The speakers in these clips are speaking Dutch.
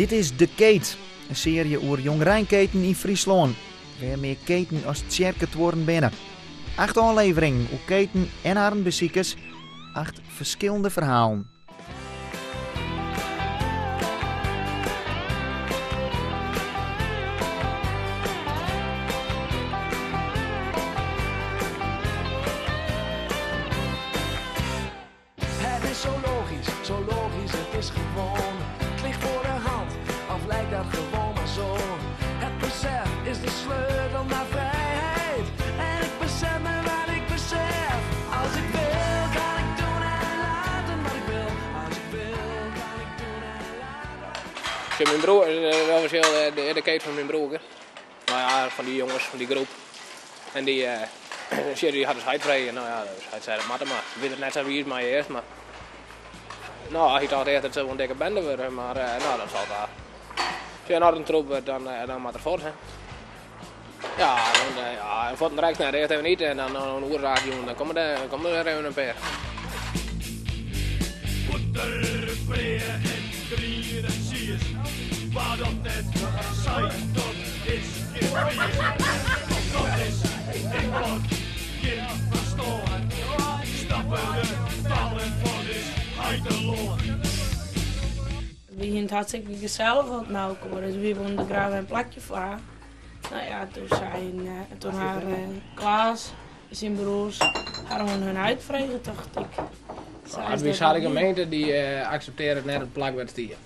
Dit is De Keet, een serie over jongrijnketen in Friesland. Waar meer keten als tjerket worden binnen. 8 afleveringen over keten en haar beziekers. 8 verschillende verhalen. Het is zo logisch, het is gewoon. Het ligt voor de hand, of lijkt dat gewoon maar zo. Het besef is de sleutel naar vrijheid. En ik besef me wat ik besef. Als ik wil, kan ik doen en laten wat ik wil. Als ik wil, kan ik doen en laten. Mijn broer, dat was heel de keet van mijn broer. Nou ja, van die jongens, van die groep. En die had dus vrij. Nou ja, dus hij zei dat maar. Ik weet het net zo wie het maar eerst, maar... Nou, hij dacht echt dat het zo'n dikke bende worden, maar nou, dat zal daar. Als je een harde troep wordt, dan moet er voort zijn. Ja, en voor de Rijksnet echt even niet, en dan een uur raak jongen, dan komen er even een paar. Butterbreden en grieën en siers, waar dat net zijn, dat is geen bier. Dat is ik word geen verstaan. Stappen de vallen van is heiterloon. We gingen het hartstikke gezellig wat nou komen, dus we woonden graag een plakje voor haar. Nou ja, toen haar Klaas, zijn broers, hadden hun uitvregen, dacht ik. De gemeente die accepteert het net het plak werd stier.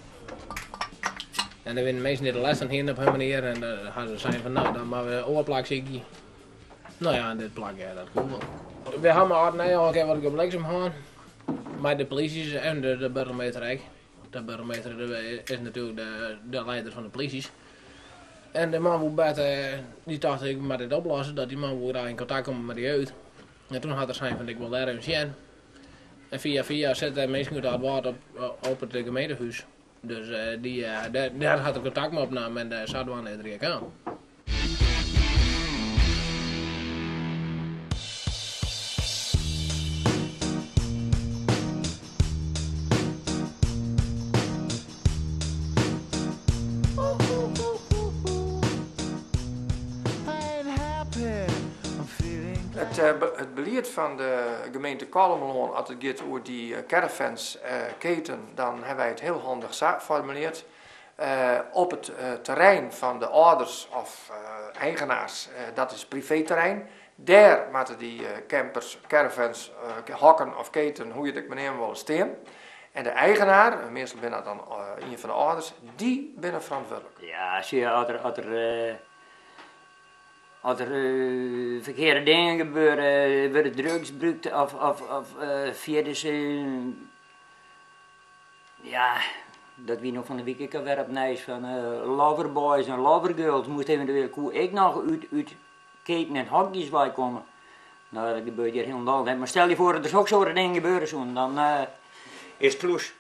En dan winnen mensen niet de les aan hier op hun manier en dan gaan ze zijn van nou, dan maar we oorplak zie ik. Nou ja, en dit plak, ja, dat komt wel. We hebben al een keer wat ik op Leksem gaan. Maar de politie en de burgemeester. De burgemeester is natuurlijk de leider van de politie. En de man woe die dacht ik moet dit oplossen, dat die man woe daar in contact komen met die jeugd. En toen had er zijn van ik wil daar even zien. En via zette mensen uit het woord op het gemeentehuis. Dus daar had ik contact mee opgenomen en daar zouden we aan het reageren. Het beleid van de gemeente Kalmeloon, als het gaat over die caravans keten, dan hebben wij het heel handig geformuleerd. Op het terrein van de ouders of eigenaars, dat is privéterrein. Daar moeten die campers, caravans, hokken of keten, hoe je het ook nemen wil, staan. En de eigenaar, meestal ben dat dan een van de ouders, die binnen verantwoordelijk. Ja, zie je, als er verkeerde dingen gebeuren, worden drugs gebruikt of via ja, dat wie nog van de week ik weer op Nijs van loverboys en lovergirls moest eventueel hoe ik nog uit keten en hokjes bij komen. Nou, dat gebeurt hier helemaal niet. Maar stel je voor dat er ook zo'n dingen gebeuren zo, dan is het kloes.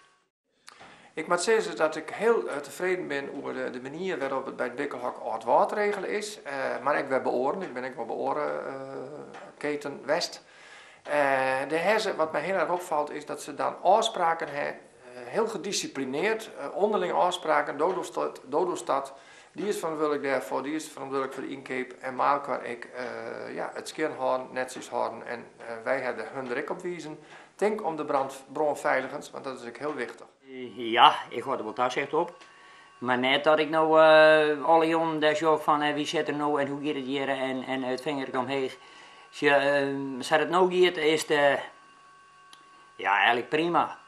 Ik moet zeggen dat ik heel tevreden ben over de manier waarop het bij het Bikkelhok oud regelen is. Maar ik ben beoren, ik ben ook wel beoren keten West. Wat mij heel erg opvalt is dat ze dan afspraken hebben, heel gedisciplineerd, onderling afspraken, Dodostad, die is verantwoordelijk daarvoor, die is verantwoordelijk voor de inkeep en Maalkar ik het skern houden, netjes houden en wij hebben hun er ook op wijzen. Denk om de brandveiligheid, want dat is ook heel wichtig. Ja, ik hoorde wat daar zegt op. Maar net dat ik nou alle jongen daar zo van wie zit er nou en hoe gaat het hier en het vinger omheen. Als het nou gaat is het eigenlijk prima.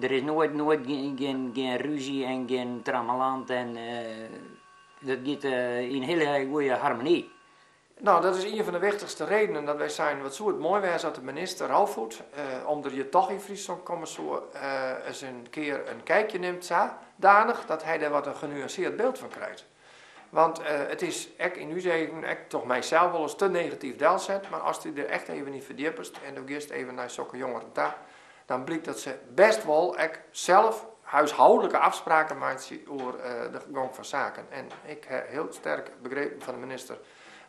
Er is nooit geen ruzie en geen trammeland en dat gaat in een hele goede harmonie. Nou, dat is een van de wichtigste redenen dat wij zijn, wat zo het mooi was dat de minister Rauwvoet, omdat je toch in Friesland komen zo, eens een keer een kijkje neemt, danig dat hij daar wat een genuanceerd beeld van krijgt. Want het is, in uw zeggen, toch mijzelf wel eens te negatief delzet, maar als hij er echt even niet verdiept en dan eerst even naar zulke jongeren daar, dan blijkt dat ze best wel zelf huishoudelijke afspraken maken over de gang van zaken. En ik heb heel sterk begrepen van de minister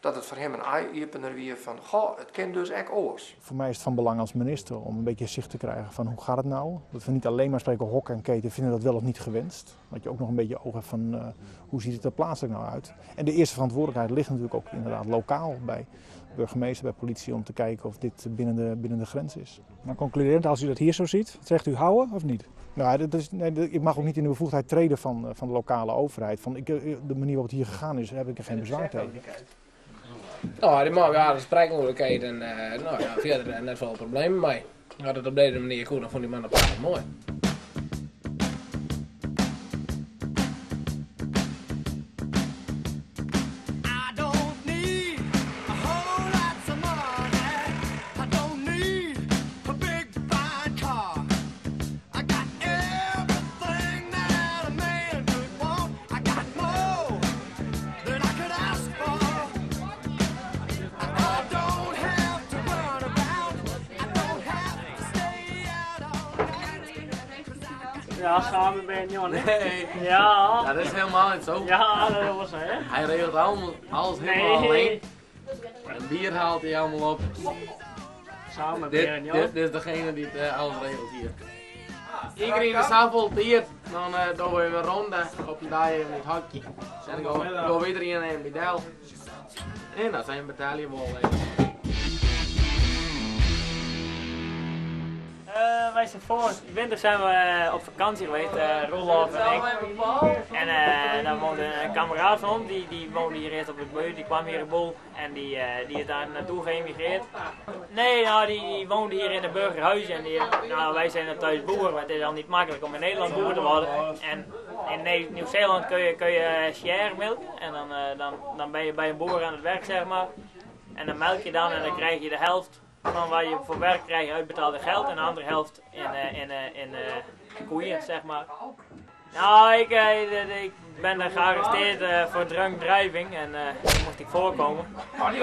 dat het voor hem een eye-opener weer van, goh, het kan dus echt oors. Voor mij is het van belang als minister om een beetje zicht te krijgen van hoe gaat het nou. Dat we niet alleen maar spreken hok en keten, vinden dat wel of niet gewenst. Dat je ook nog een beetje oog hebt van hoe ziet het er plaatselijk nou uit. En de eerste verantwoordelijkheid ligt natuurlijk ook inderdaad lokaal bij burgemeester, bij politie om te kijken of dit binnen de grens is. Maar concluderend, als u dat hier zo ziet, zegt u houden of niet? Nou, ik mag ook niet in de bevoegdheid treden van de lokale overheid. De manier waarop het hier gegaan is, heb ik er geen bezwaar tegen. Nou, die man, ja, de spreekmogelijkheid en nou ja, verder net wel problemen mee. Had het op deze manier goed, dan vond die man dat wel mooi. Ja, samen ben je niet. Nee. Ja. Ja, dat is helemaal niet zo. Ja, dat was hè. Hij regelt alles helemaal alleen. En bier haalt hij allemaal op. Samen ben je niet. Dit is degene die het alles regelt hier. Iedereen de stapel bier, dan doen we een ronde op een dag in het hakje. En dan gaan we iedereen in een bedel. En dat zijn betalen wel. Wij zijn voor winter zijn we op vakantie geweest, Roelof en ik. En daar woonde een kameraad van, die woonde hier eerst op het buurt, die kwam hier in Boel en die is daar naartoe geëmigreerd. Nee, nou, die woonde hier in een burgerhuis en nou, wij zijn thuis boer, maar het is al niet makkelijk om in Nederland boer te worden. En in Nieuw-Zeeland kun je share melken en dan ben je bij een boer aan het werk, zeg maar. En dan melk je dan en dan krijg je de helft van waar je voor werk krijg je uitbetaalde geld en de andere helft in koeien, zeg maar. Nou, ik ben daar gearresteerd voor drunk driving en daar moest ik voorkomen. Maar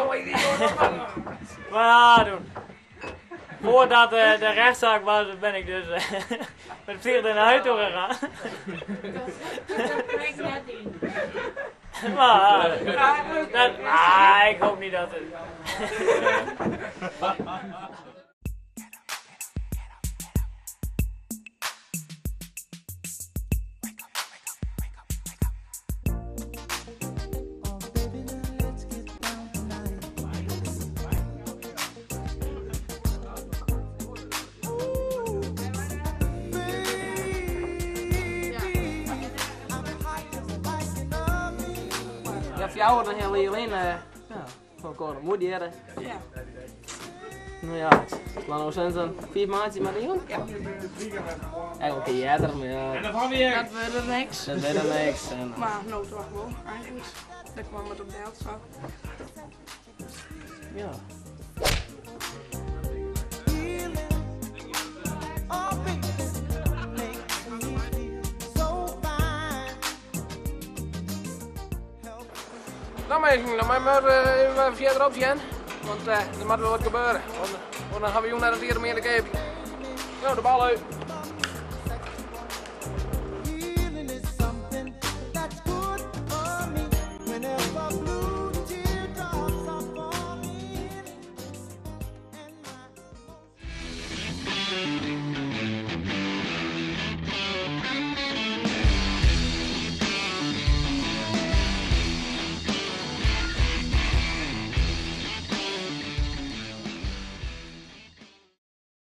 ja, doen. Voordat de rechtszaak was, ben ik dus met het vliegtuig naar huis toe gegaan. Maar ik hoop niet dat het... Ja, voor jou dan heel alleen van komen moeder. Ja. Nou ja, laten we zijn zo'n 4 maanden maar doen. Ja. Eigenlijk eerder, maar ja. En dan van weer. Dat werd er niks. Dat werd er niks. Maar noodwacht wel, eigenlijk. Dat kwam het op de helft zo. Ja. Nou mensen, dan moet je maar verderop zijn. Want er moet wel wat gebeuren. Want dan gaan we naar het eerder meer de keepje. Nou, de bal uit.